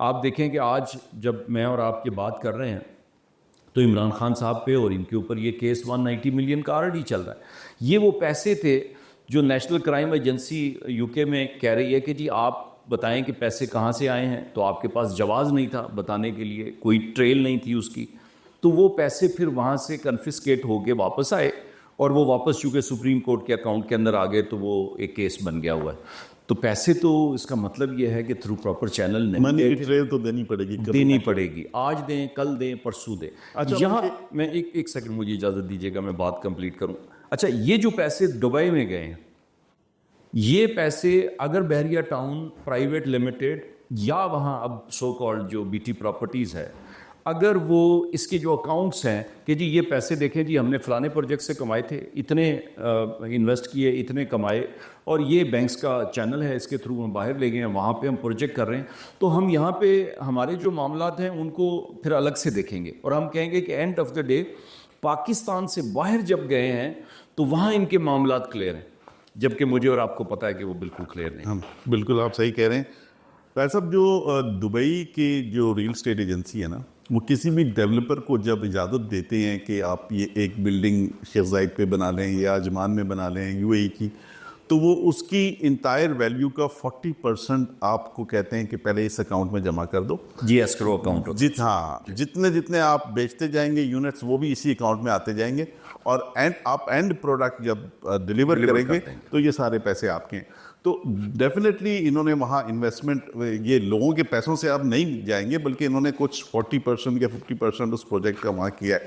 آپ دیکھیں کہ آج جب میں اور آپ یہ بات کر رہے ہیں تو عمران خان صاحب پہ اور ان کے اوپر یہ کیس 190 ملین کا آلریڈی چل رہا ہے. یہ وہ پیسے تھے جو نیشنل کرائم ایجنسی یو کے میں کہہ رہی ہے کہ جی آپ بتائیں کہ پیسے کہاں سے آئے ہیں, تو آپ کے پاس جواز نہیں تھا بتانے کے لیے, کوئی ٹریل نہیں تھی اس کی, تو وہ پیسے پھر وہاں سے کنفسکیٹ ہو کے واپس آئے اور وہ واپس چونکہ سپریم کورٹ کے اکاؤنٹ کے اندر آ گئے تو وہ ایک کیس بن گیا ہوا ہے. تو پیسے تو اس کا مطلب یہ ہے کہ through proper channel money trail تو دینی پڑے گی, آج دیں, کل دیں, پرسوں دیں. یہاں میں ایک سیکنڈ مجھے اجازت دیجیے گا, میں بات کمپلیٹ کروں. اچھا, یہ جو پیسے دبئی میں گئے ہیں, یہ پیسے اگر بحریہ ٹاؤن پرائیویٹ لمیٹڈ یا وہاں اب سو کالڈ جو بی ٹی پراپرٹیز ہے, اگر وہ اس کے جو اکاؤنٹس ہیں کہ جی یہ پیسے دیکھیں جی ہم نے فلانے پروجیکٹ سے کمائے تھے, اتنے انویسٹ کیے, اتنے کمائے, اور یہ بینکس کا چینل ہے, اس کے تھرو ہم باہر لے گئے ہیں, وہاں پہ ہم پروجیکٹ کر رہے ہیں, تو ہم یہاں پہ ہمارے جو معاملات ہیں ان کو پھر الگ سے دیکھیں گے اور ہم کہیں گے کہ and of the day Pakistan سے باہر جب گئے ہیں تو وہاں ان کے معاملات کلیئر ہیں, جبکہ مجھے اور آپ کو پتہ ہے کہ وہ بالکل کلیئر نہیں. بالکل آپ صحیح کہہ رہے ہیں. طاہر صاحب, جو دبئی کی جو ریل اسٹیٹ ایجنسی ہے نا, وہ کسی بھی ڈیولپر کو جب اجازت دیتے ہیں کہ آپ یہ ایک بلڈنگ شیخ زاید پہ بنا لیں یا عجمان میں بنا لیں یو اے ای کی, تو وہ اس کی انٹائر ویلیو کا 40% آپ کو کہتے ہیں کہ پہلے اس اکاؤنٹ میں جمع کر دو. جی ایسکرو اکاؤنٹ. ہاں, جتنے آپ بیچتے جائیں گے یونٹس وہ بھی اسی اکاؤنٹ میں آتے جائیں گے, اور آپ اینڈ پروڈکٹ جب ڈیلیور کریں گے تو یہ سارے پیسے آپ کے ہیں. تو ڈیفینیٹلی انہوں نے وہاں انویسٹمنٹ, یہ لوگوں کے پیسوں سے اب نہیں جائیں گے بلکہ انہوں نے کچھ 40% یا 50% اس پروجیکٹ کا وہاں کیا ہے.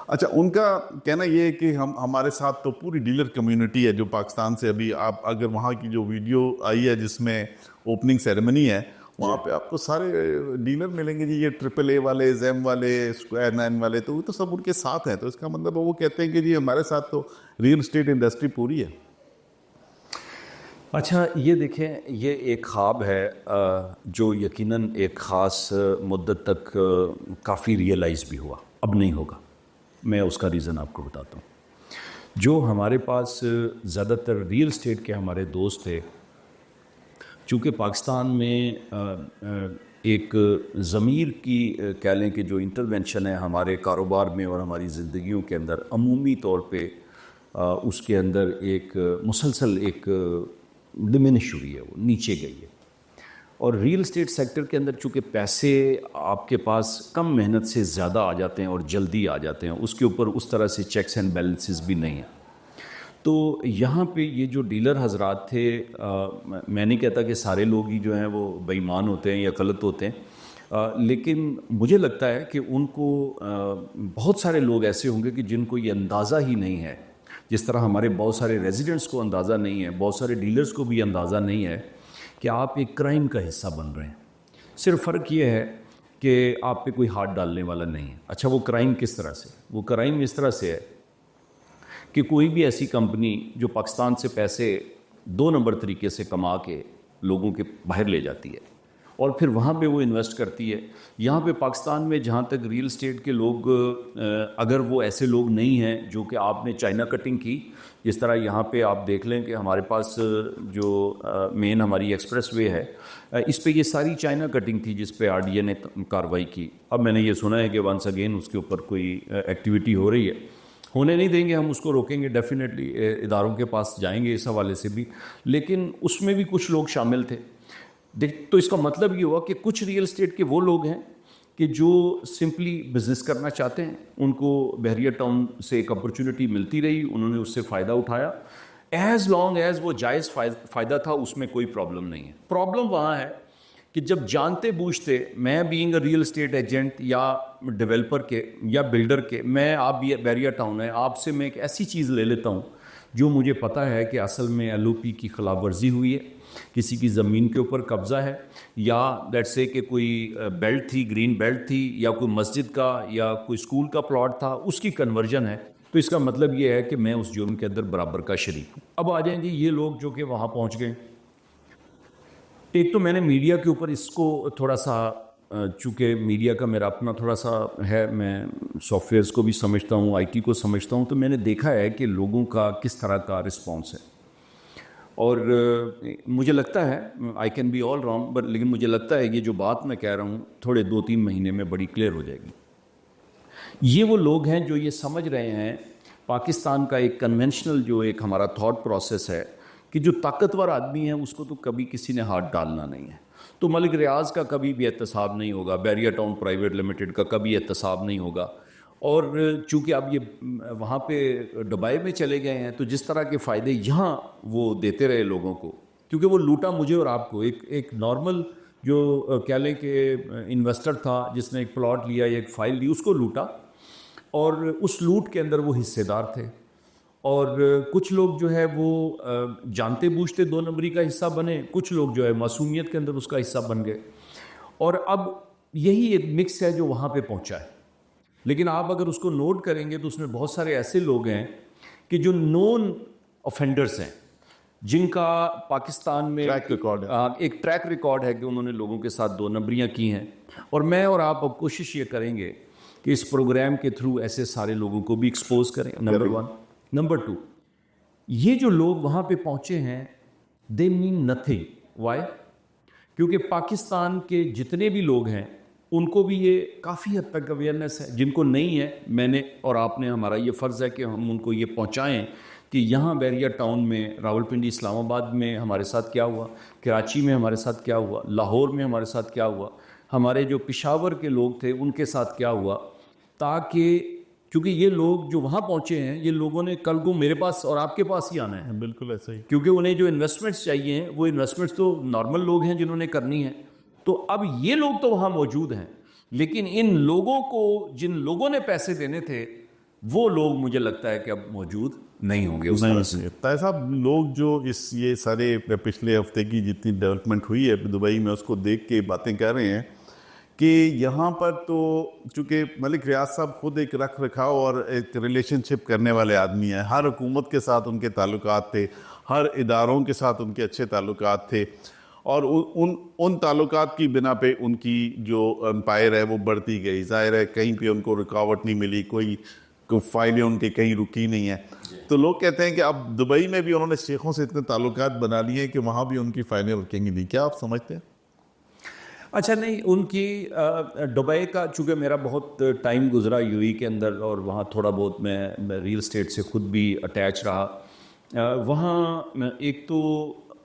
اچھا, ان کا کہنا یہ ہے کہ ہمارے ساتھ تو پوری ڈیلر کمیونٹی ہے جو پاکستان سے, ابھی آپ اگر وہاں کی جو ویڈیو آئی ہے جس میں اوپننگ سیریمنی ہے, وہاں پہ آپ کو سارے ڈیلر ملیں گے جی, یہ ٹرپل اے والے, زیم والے, اسکوائر 9 والے, تو وہ تو سب ان کے ساتھ ہیں. تو اس کا مطلب وہ کہتے ہیں کہ جی ہمارے ساتھ تو ریئل اسٹیٹ انڈسٹری پوری ہے. اچھا, یہ دیکھیں, یہ ایک خواب ہے جو یقیناً ایک خاص مدت تک کافی ریئلائز بھی ہوا, اب نہیں ہوگا. میں اس کا ریزن آپ کو بتاتا ہوں. جو ہمارے پاس زیادہ تر ریئل اسٹیٹ کے ہمارے دوست تھے, چونکہ پاکستان میں ایک ضمیر کی کہہ لیں کہ جو انٹرونشن ہے ہمارے کاروبار میں اور ہماری زندگیوں کے اندر عمومی طور پہ, اس کے اندر ایک مسلسل ایک ڈمینش ہوئی ہے, وہ نیچے گئی ہے. اور ریئل اسٹیٹ سیکٹر کے اندر چونکہ پیسے آپ کے پاس کم محنت سے زیادہ آ جاتے ہیں اور جلدی آ جاتے ہیں, اس کے اوپر اس طرح سے چیکس اینڈ بیلنسز بھی نہیں ہیں. تو یہاں پہ یہ جو ڈیلر حضرات تھے, میں نہیں کہتا کہ سارے لوگ ہی جو ہیں وہ بے ایمان ہوتے ہیں یا غلط ہوتے ہیں, لیکن مجھے لگتا ہے کہ ان کو بہت سارے لوگ ایسے ہوں گے کہ جن کو یہ اندازہ ہی نہیں ہے, جس طرح ہمارے بہت سارے ریزیڈنٹس کو اندازہ نہیں ہے, بہت سارے ڈیلرز کو بھی اندازہ نہیں ہے کہ آپ ایک کرائم کا حصہ بن رہے ہیں. صرف فرق یہ ہے کہ آپ پہ کوئی ہاتھ ڈالنے والا نہیں ہے. اچھا, وہ کرائم کس طرح سے؟ وہ کرائم اس طرح سے ہے کہ کوئی بھی ایسی کمپنی جو پاکستان سے پیسے 2 نمبر طریقے سے کما کے لوگوں کے باہر لے جاتی ہے اور پھر وہاں پہ وہ انویسٹ کرتی ہے. یہاں پہ پاکستان میں جہاں تک ریئل اسٹیٹ کے لوگ, اگر وہ ایسے لوگ نہیں ہیں جو کہ آپ نے چائنا کٹنگ کی, جس طرح یہاں پہ آپ دیکھ لیں کہ ہمارے پاس جو مین ہماری ایکسپریس وے ہے, اس پہ یہ ساری چائنا کٹنگ تھی جس پہ RDA نے کارروائی کی. اب میں نے یہ سنا ہے کہ ونس اگین اس کے اوپر کوئی ایکٹیویٹی ہو رہی ہے. ہونے نہیں دیں گے, ہم اس کو روکیں گے, ڈیفینیٹلی اداروں کے پاس جائیں گے اس حوالے سے بھی, لیکن اس میں بھی کچھ لوگ شامل تھے. تو اس کا مطلب یہ ہوا کہ کچھ ریئل اسٹیٹ کے وہ لوگ ہیں کہ جو سمپلی بزنس کرنا چاہتے ہیں, ان کو بحریہ ٹاؤن سے ایک اپرچونٹی ملتی رہی, انہوں نے اس سے فائدہ اٹھایا. ایز لانگ ایز وہ جائز فائدہ تھا, اس میں کوئی پرابلم نہیں ہے. پرابلم وہاں ہے کہ جب جانتے بوجھتے, میں being a real estate agent یا ڈیولپر کے یا بلڈر کے, میں آپ بھی بحریہ ٹاؤن ہے, آپ سے میں ایک ایسی چیز لے لیتا ہوں جو مجھے پتہ ہے کہ اصل میں LOP کی خلاف ورزی ہوئی ہے, کسی کی زمین کے اوپر قبضہ ہے, یا لیٹس سے کہ کوئی بیلٹ تھی, گرین بیلٹ تھی, یا کوئی مسجد کا یا کوئی اسکول کا پلاٹ تھا, اس کی کنورژن ہے, تو اس کا مطلب یہ ہے کہ میں اس جرم کے اندر برابر کا شریک ہوں. اب آ جائیں جی یہ لوگ جو کہ وہاں پہنچ گئے. ایک تو میں نے میڈیا کے اوپر اس کو تھوڑا سا, چونکہ میڈیا کا میرا اپنا تھوڑا سا ہے, میں سافٹ ویئرس کو بھی سمجھتا ہوں, IT کو سمجھتا ہوں, تو میں نے دیکھا ہے کہ لوگوں کا کس طرح کا رسپانس ہے. اور مجھے لگتا ہے I can be all wrong but لیکن مجھے لگتا ہے یہ جو بات میں کہہ رہا ہوں تھوڑے 2-3 مہینے میں بڑی کلیئر ہو جائے گی. یہ وہ لوگ ہیں جو یہ سمجھ رہے ہیں پاکستان کا ایک کنونشنل جو ایک ہمارا تھاٹ پروسیس ہے کہ جو طاقتور آدمی ہے اس کو تو کبھی کسی نے ہاتھ ڈالنا نہیں ہے. تو ملک ریاض کا کبھی بھی احتساب نہیں ہوگا, بحریہ ٹاؤن پرائیویٹ لمیٹڈ کا کبھی احتساب نہیں ہوگا. اور چونکہ اب یہ وہاں پہ دبئی میں چلے گئے ہیں تو جس طرح کے فائدے یہاں وہ دیتے رہے لوگوں کو, کیونکہ وہ لوٹا مجھے اور آپ کو, ایک نارمل جو کہہ لیں کہ انویسٹر تھا جس نے ایک پلاٹ لیا یا ایک فائل لی, اس کو لوٹا اور اس لوٹ کے اندر وہ حصے دار تھے. اور کچھ لوگ جو ہے وہ جانتے بوجھتے 2 نمبری کا حصہ بنے, کچھ لوگ جو ہے معصومیت کے اندر اس کا حصہ بن گئے. اور اب یہی ایک مکس ہے جو وہاں پہ پہنچا ہے. لیکن آپ اگر اس کو نوٹ کریں گے تو اس میں بہت سارے ایسے لوگ ہیں کہ جو نون آفینڈرز ہیں, جن کا پاکستان میں ایک ٹریک ریکارڈ ہے کہ انہوں نے لوگوں کے ساتھ 2 نمبریاں کی ہیں. اور میں اور آپ اب کوشش یہ کریں گے کہ اس پروگرام کے تھرو ایسے سارے لوگوں کو بھی ایکسپوز کریں. نمبر 1. نمبر 2, یہ جو لوگ وہاں پہ پہنچے ہیں دے مین نتھنگ. وائی؟ کیونکہ پاکستان کے جتنے بھی لوگ ہیں ان کو بھی یہ کافی حد تک اویئرنیس ہے. جن کو نہیں ہے, میں نے اور آپ نے, ہمارا یہ فرض ہے کہ ہم ان کو یہ پہنچائیں کہ یہاں بحریہ ٹاؤن میں, راولپنڈی, اسلام آباد میں ہمارے ساتھ کیا ہوا, کراچی میں ہمارے ساتھ کیا ہوا, لاہور میں ہمارے ساتھ کیا ہوا, ہمارے جو پشاور کے لوگ تھے ان کے ساتھ کیا ہوا. تاکہ کیونکہ یہ لوگ جو وہاں پہنچے ہیں یہ لوگوں نے کل کو میرے پاس اور آپ کے پاس ہی آنا ہے. بالکل ایسا ہی, کیونکہ انہیں جو انویسٹمنٹس چاہیے ہیں وہ انویسٹمنٹس تو نارمل لوگ ہیں جنہوں نے کرنی ہے. تو اب یہ لوگ تو وہاں موجود ہیں, لیکن ان لوگوں کو جن لوگوں نے پیسے دینے تھے وہ لوگ مجھے لگتا ہے کہ اب موجود نہیں ہوں گے اس طرح سے. طاہر صاحب, لوگ جو یہ سارے پچھلے ہفتے کی جتنی ڈیولپمنٹ ہوئی ہے دبئی میں, اس کو دیکھ کے باتیں کر رہے ہیں کہ یہاں پر تو چونکہ ملک ریاض صاحب خود ایک رکھ رکھاؤ اور ایک ریلیشن شپ کرنے والے آدمی ہیں. ہر حکومت کے ساتھ ان کے تعلقات تھے, ہر اداروں کے ساتھ ان کے اچھے تعلقات تھے, اور ان تعلقات کی بنا پہ ان کی جو امپائر ہے وہ بڑھتی گئی. ظاہر ہے کہیں پہ ان کو رکاوٹ نہیں ملی, کوئی فائلیں ان کے کہیں رکی نہیں ہیں. تو لوگ کہتے ہیں کہ اب دبئی میں بھی انہوں نے شیخوں سے اتنے تعلقات بنا لیے ہیں کہ وہاں بھی ان کی فائلیں رکیں گی نہیں. کیا آپ سمجھتے ہیں؟ اچھا نہیں, ان کی دبئی کا چونکہ میرا بہت ٹائم گزرا یو ای کے اندر اور وہاں تھوڑا بہت میں ریل اسٹیٹ سے خود بھی اٹیچ رہا. وہاں ایک تو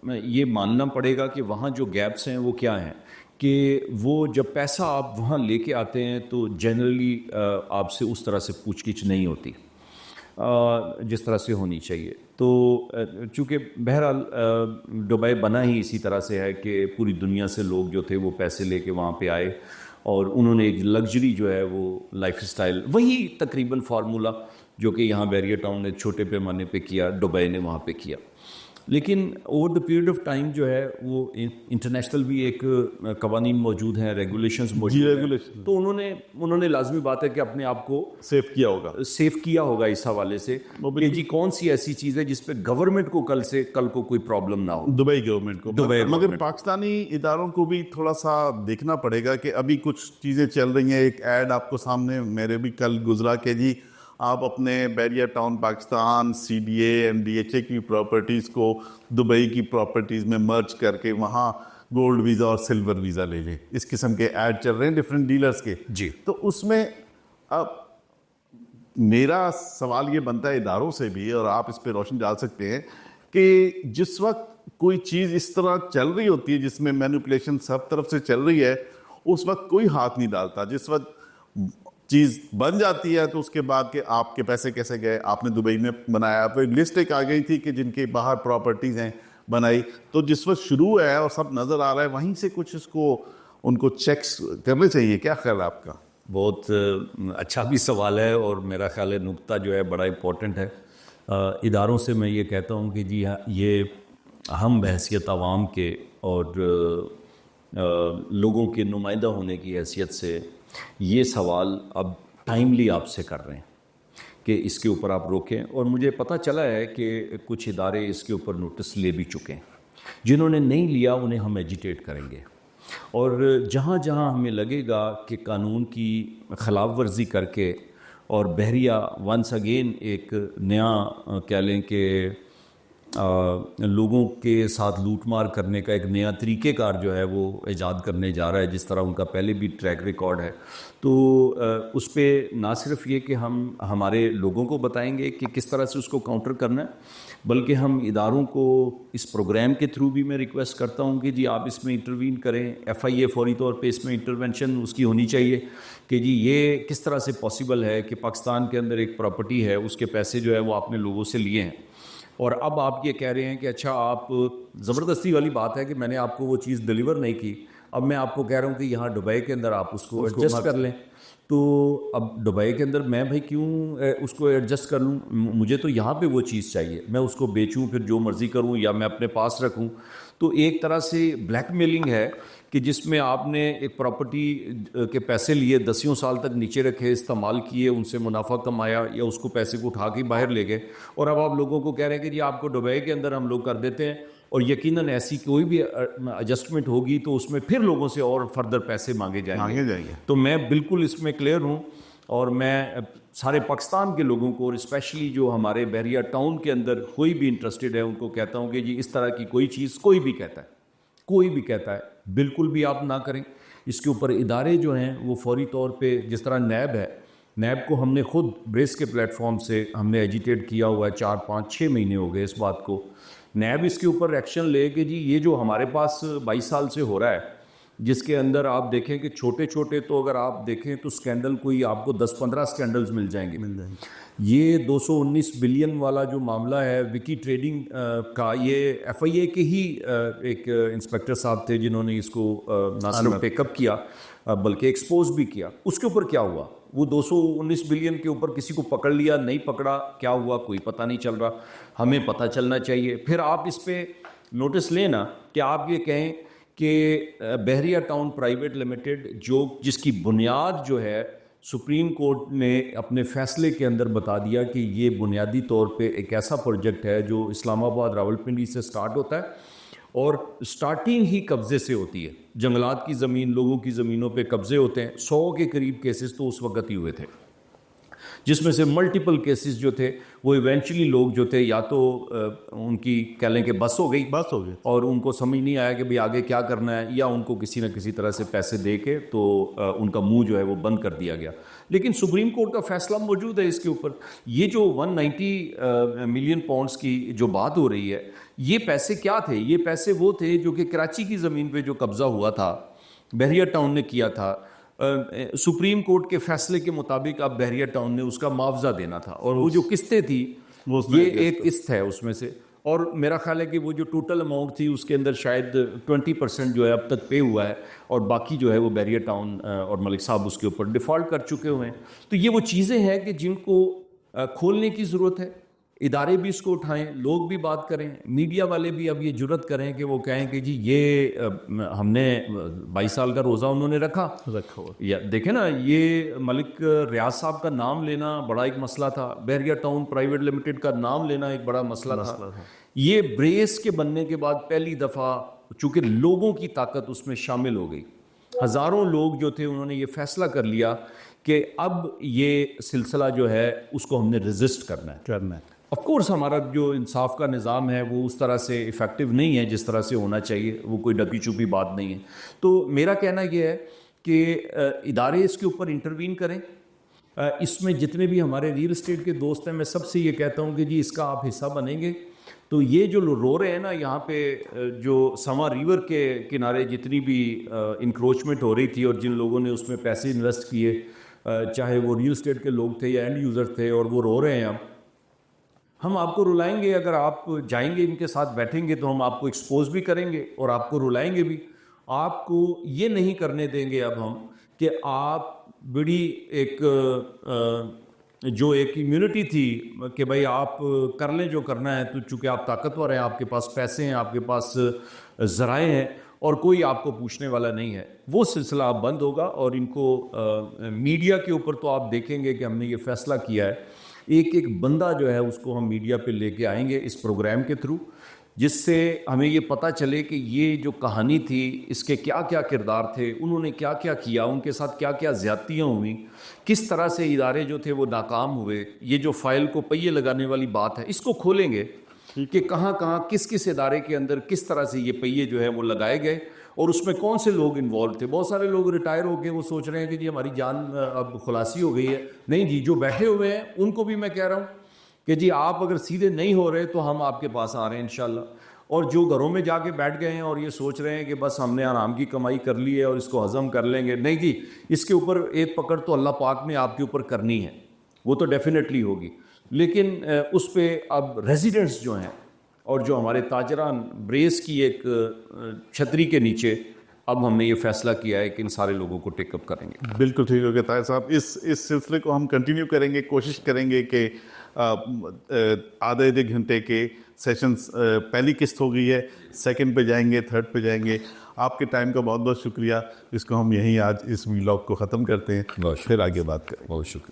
یہ ماننا پڑے گا کہ وہاں جو گیپس ہیں وہ کیا ہیں کہ وہ جب پیسہ آپ وہاں لے کے آتے ہیں تو جنرلی آپ سے اس طرح سے پوچھ گچھ نہیں ہوتی جس طرح سے ہونی چاہیے. تو چونکہ بہرحال دبئی بنا ہی اسی طرح سے ہے کہ پوری دنیا سے لوگ جو تھے وہ پیسے لے کے وہاں پہ آئے اور انہوں نے ایک لگژری جو ہے وہ لائف اسٹائل, وہی تقریباً فارمولا جو کہ یہاں بحریہ ٹاؤن نے چھوٹے پیمانے پہ کیا, دبئی نے وہاں پہ کیا. لیکن over the period of time جو ہے وہ انٹرنیشنل بھی ایک قوانین موجود ہیں, ریگولیشنز موجود ہیں, تو انہوں نے لازمی بات ہے کہ اپنے آپ کو سیف کیا ہوگا اس حوالے سے کہ جی کون سی ایسی چیز ہے جس پہ گورنمنٹ کو کل کو کوئی پرابلم نہ ہو. دبئی گورنمنٹ کو, مگر پاکستانی اداروں کو بھی تھوڑا سا دیکھنا پڑے گا کہ ابھی کچھ چیزیں چل رہی ہیں. ایک ایڈ آپ کو سامنے میرے بھی کل گزرا کہ جی آپ اپنے Bahria town Pakistan, C D A, M D H A کی پراپرٹیز کو دبئی کی پراپرٹیز میں مرج کر کے وہاں گولڈ ویزا اور سلور ویزا لے لیں. اس قسم کے ایڈ چل رہے ہیں ڈفرینٹ ڈیلرز کے. جی, تو اس میں اب میرا سوال یہ بنتا ہے اداروں سے بھی, اور آپ اس پہ روشنی ڈال سکتے ہیں کہ جس وقت کوئی چیز اس طرح چل رہی ہوتی ہے جس میں مینیپولیشن سب طرف سے چل رہی ہے, اس وقت کوئی ہاتھ نہیں ڈالتا. جس وقت چیز بن جاتی ہے تو اس کے بعد کہ آپ کے پیسے کیسے گئے, آپ نے دبئی میں بنایا, تو ایک لسٹ ایک آ گئی تھی کہ جن کے باہر پراپرٹیز ہیں بنائی, تو جس وقت شروع ہے اور سب نظر آ رہا ہے وہیں سے کچھ اس کو ان کو چیکس کرنے چاہیے. کیا خیال ہے آپ کا؟ بہت اچھا بھی سوال ہے اور میرا خیال ہے نکتہ جو ہے بڑا امپورٹنٹ ہے. اداروں سے میں یہ کہتا ہوں کہ جی یہ ہم بحیثیت عوام کے اور لوگوں کے نمائندہ ہونے کی حیثیت سے یہ سوال اب ٹائملی آپ سے کر رہے ہیں کہ اس کے اوپر آپ روکیں. اور مجھے پتہ چلا ہے کہ کچھ ادارے اس کے اوپر نوٹس لے بھی چکے ہیں. جنہوں نے نہیں لیا انہیں ہم ایجیٹیٹ کریں گے, اور جہاں جہاں ہمیں لگے گا کہ قانون کی خلاف ورزی کر کے اور بحریہ ونس اگین ایک نیا کہہ لیں کہ لوگوں کے ساتھ لوٹ مار کرنے کا ایک نیا طریقہ کار جو ہے وہ ایجاد کرنے جا رہا ہے، جس طرح ان کا پہلے بھی ٹریک ریکارڈ ہے. تو اس پہ نہ صرف یہ کہ ہم ہمارے لوگوں کو بتائیں گے کہ کس طرح سے اس کو کاؤنٹر کرنا ہے، بلکہ ہم اداروں کو اس پروگرام کے تھرو بھی میں ریکویسٹ کرتا ہوں کہ جی آپ اس میں انٹروین کریں. FIA فوری طور پہ اس میں انٹرونشن اس کی ہونی چاہیے کہ جی یہ کس طرح سے پاسبل ہے کہ پاکستان کے اندر ایک پراپرٹی ہے، اس کے پیسے جو ہے وہ آپ نے لوگوں سے لیے ہیں، اور اب آپ یہ کہہ رہے ہیں کہ اچھا آپ زبردستی والی بات ہے کہ میں نے آپ کو وہ چیز ڈیلیور نہیں کی، اب میں آپ کو کہہ رہا ہوں کہ یہاں دبئی کے اندر آپ اس کو ایڈجسٹ کر لیں. تو اب دبئی کے اندر میں بھائی کیوں اس کو ایڈجسٹ کر لوں؟ مجھے تو یہاں پہ وہ چیز چاہیے، میں اس کو بیچوں پھر جو مرضی کروں یا میں اپنے پاس رکھوں. تو ایک طرح سے بلیک میلنگ ہے کہ جس میں آپ نے ایک پراپرٹی کے پیسے لیے 10 سال تک نیچے رکھے، استعمال کیے، ان سے منافع کمایا یا اس کو پیسے کو اٹھا کے باہر لے گئے، اور اب آپ لوگوں کو کہہ رہے ہیں کہ جی آپ کو دبئی کے اندر ہم لوگ کر دیتے ہیں، اور یقیناً ایسی کوئی بھی ایڈجسٹمنٹ ہوگی تو اس میں پھر لوگوں سے اور فردر پیسے مانگے جائیں گے. تو میں بالکل اس میں کلیئر ہوں، اور میں سارے پاکستان کے لوگوں کو، اور اسپیشلی جو ہمارے بحریہ ٹاؤن کے اندر کوئی بھی انٹرسٹڈ ہے، ان کو کہتا ہوں کہ جی اس طرح کی کوئی چیز کوئی بھی کہتا ہے بالکل بھی آپ نہ کریں. اس کے اوپر ادارے جو ہیں وہ فوری طور پہ، جس طرح نیب ہے، نیب کو ہم نے خود بریس کے پلیٹ فارم سے ہم نے ایجیٹیٹ کیا ہوا ہے، 4 5 6 مہینے ہو گئے اس بات کو. نیب اس کے اوپر ایکشن لے کہ جی یہ جو ہمارے پاس 22 سال سے ہو رہا ہے، جس کے اندر آپ دیکھیں کہ چھوٹے چھوٹے تو اگر آپ دیکھیں تو سکینڈل کوئی آپ کو 10 15 سکینڈلز مل جائیں گے. یہ 219 بلین والا جو معاملہ ہے وکی ٹریڈنگ کا، یہ FIA کے ہی ایک انسپیکٹر صاحب تھے جنہوں نے اس کو نہ صرف پیک اپ کیا بلکہ ایکسپوز بھی کیا. اس کے اوپر کیا ہوا؟ وہ 219 بلین کے اوپر کسی کو پکڑ لیا، نہیں پکڑا، کیا ہوا کوئی پتہ نہیں چل رہا. ہمیں پتہ چلنا چاہیے. پھر آپ اس پہ نوٹس لیں نا کہ آپ یہ کہیں کہ بحریہ ٹاؤن پرائیویٹ لمیٹڈ جس کی بنیاد جو ہے سپریم کورٹ نے اپنے فیصلے کے اندر بتا دیا کہ یہ بنیادی طور پہ ایک ایسا پروجیکٹ ہے جو اسلام آباد راولپنڈی سے سٹارٹ ہوتا ہے، اور سٹارٹنگ ہی قبضے سے ہوتی ہے. جنگلات کی زمین، لوگوں کی زمینوں پہ قبضے ہوتے ہیں. 100 کے قریب کیسز تو اس وقت ہی ہوئے تھے، جس میں سے ملٹیپل کیسز جو تھے وہ ایونچولی لوگ جو تھے یا تو ان کی کہہ لیں کہ بس ہو گئی اور ان کو سمجھ نہیں آیا کہ بھئی آگے کیا کرنا ہے، یا ان کو کسی نہ کسی طرح سے پیسے دے کے تو ان کا منہ جو ہے وہ بند کر دیا گیا. لیکن سپریم کورٹ کا فیصلہ موجود ہے اس کے اوپر. یہ جو 190 ملین پاؤنڈز کی جو بات ہو رہی ہے، یہ پیسے کیا تھے؟ یہ پیسے وہ تھے جو کہ کراچی کی زمین پہ جو قبضہ ہوا تھا، بحریہ ٹاؤن نے کیا تھا. سپریم کورٹ کے فیصلے کے مطابق اب بحریہ ٹاؤن نے اس کا معاوضہ دینا تھا، اور وہ جو قسطیں تھی یہ ایک قسط ہے اس میں سے. اور میرا خیال ہے کہ وہ جو ٹوٹل اماؤنٹ تھی اس کے اندر شاید 20% جو ہے اب تک پے ہوا ہے، اور باقی جو ہے وہ بحریہ ٹاؤن اور ملک صاحب اس کے اوپر ڈیفالٹ کر چکے ہوئے ہیں. تو یہ وہ چیزیں ہیں کہ جن کو کھولنے کی ضرورت ہے. ادارے بھی اس کو اٹھائیں، لوگ بھی بات کریں، میڈیا والے بھی اب یہ جرت کریں کہ وہ کہیں کہ جی یہ ہم نے 22 سال کا روزہ انہوں نے رکھا ہوا. یا دیکھیں نا، یہ ملک ریاض صاحب کا نام لینا بڑا ایک مسئلہ تھا، بحریہ ٹاؤن پرائیویٹ لمیٹڈ کا نام لینا ایک بڑا مسئلہ تھا. یہ بریس کے بننے کے بعد پہلی دفعہ چونکہ لوگوں کی طاقت اس میں شامل ہو گئی، ہزاروں لوگ جو تھے انہوں نے یہ فیصلہ کر لیا کہ اب یہ سلسلہ جو ہے اس کو ہم نے ریزسٹ کرنا ہے. آف کورس ہمارا جو انصاف کا نظام ہے وہ اس طرح سے افیکٹو نہیں ہے جس طرح سے ہونا چاہیے، وہ کوئی ڈکی چپی بات نہیں ہے. تو میرا کہنا یہ ہے کہ ادارے اس کے اوپر انٹروین کریں. اس میں جتنے بھی ہمارے ریل اسٹیٹ کے دوست ہیں، میں سب سے یہ کہتا ہوں کہ جی اس کا آپ حصہ بنیں گے. تو یہ جو رو رہے ہیں نا یہاں پہ، جو سما ریور کے کنارے جتنی بھی انکروچمنٹ ہو رہی تھی اور جن لوگوں نے اس میں پیسے انویسٹ کیے، چاہے وہ ریل اسٹیٹ کے لوگ تھے یا اینڈ یوزر تھے، اور وہ رو رہے ہیں، ہم آپ کو رلائیں گے. اگر آپ جائیں گے ان کے ساتھ بیٹھیں گے تو ہم آپ کو ایکسپوز بھی کریں گے اور آپ کو رلائیں گے بھی. آپ کو یہ نہیں کرنے دیں گے اب ہم کہ آپ بڑی ایک جو ایک امیونٹی تھی کہ بھائی آپ کر لیں جو کرنا ہے، تو چونکہ آپ طاقتور ہیں، آپ کے پاس پیسے ہیں، آپ کے پاس ذرائع ہیں، اور کوئی آپ کو پوچھنے والا نہیں ہے، وہ سلسلہ اب بند ہوگا. اور ان کو میڈیا کے اوپر تو آپ دیکھیں گے کہ ہم نے یہ فیصلہ کیا ہے، ایک بندہ جو ہے اس کو ہم میڈیا پہ لے کے آئیں گے اس پروگرام کے تھرو، جس سے ہمیں یہ پتہ چلے کہ یہ جو کہانی تھی اس کے کیا کیا کردار تھے، انہوں نے کیا کیا کیا، ان کے ساتھ کیا کیا زیادتیاں ہوئیں، کس طرح سے ادارے جو تھے وہ ناکام ہوئے. یہ جو فائل کو پہیے لگانے والی بات ہے، اس کو کھولیں گے. کہ کہاں کہاں کس کس ادارے کے اندر کس طرح سے یہ پہیے جو ہے وہ لگائے گئے اور اس میں کون سے لوگ انوالو تھے. بہت سارے لوگ ریٹائر ہو کے وہ سوچ رہے ہیں کہ جی ہماری جان اب خلاصی ہو گئی ہے. نہیں جی، جو بیٹھے ہوئے ہیں ان کو بھی میں کہہ رہا ہوں کہ جی آپ اگر سیدھے نہیں ہو رہے تو ہم آپ کے پاس آ رہے ہیں انشاءاللہ. اور جو گھروں میں جا کے بیٹھ گئے ہیں اور یہ سوچ رہے ہیں کہ بس ہم نے آرام کی کمائی کر لی ہے اور اس کو ہضم کر لیں گے، نہیں جی، اس کے اوپر ایک پکڑ تو اللہ پاک نے آپ کے اوپر کرنی ہے، وہ تو ڈیفینیٹلی ہوگی. لیکن اس پہ اب ریزیڈنٹس جو ہیں اور جو ہمارے تاجران بریس کی ایک چھتری کے نیچے اب ہم نے یہ فیصلہ کیا ہے کہ ان سارے لوگوں کو ٹیک اپ کریں گے. بالکل ٹھیک ہو گیا طاہر صاحب. اس سلسلے کو ہم کنٹینیو کریں گے، کوشش کریں گے کہ آدھے گھنٹے کے سیشنز، پہلی قسط ہو گئی ہے، سیکنڈ پہ جائیں گے، تھرڈ پہ جائیں گے. آپ کے ٹائم کا بہت بہت شکریہ. اس کو ہم یہیں آج اس ویلاگ کو ختم کرتے ہیں، پھر آگے بات کریں. بہت شکریہ.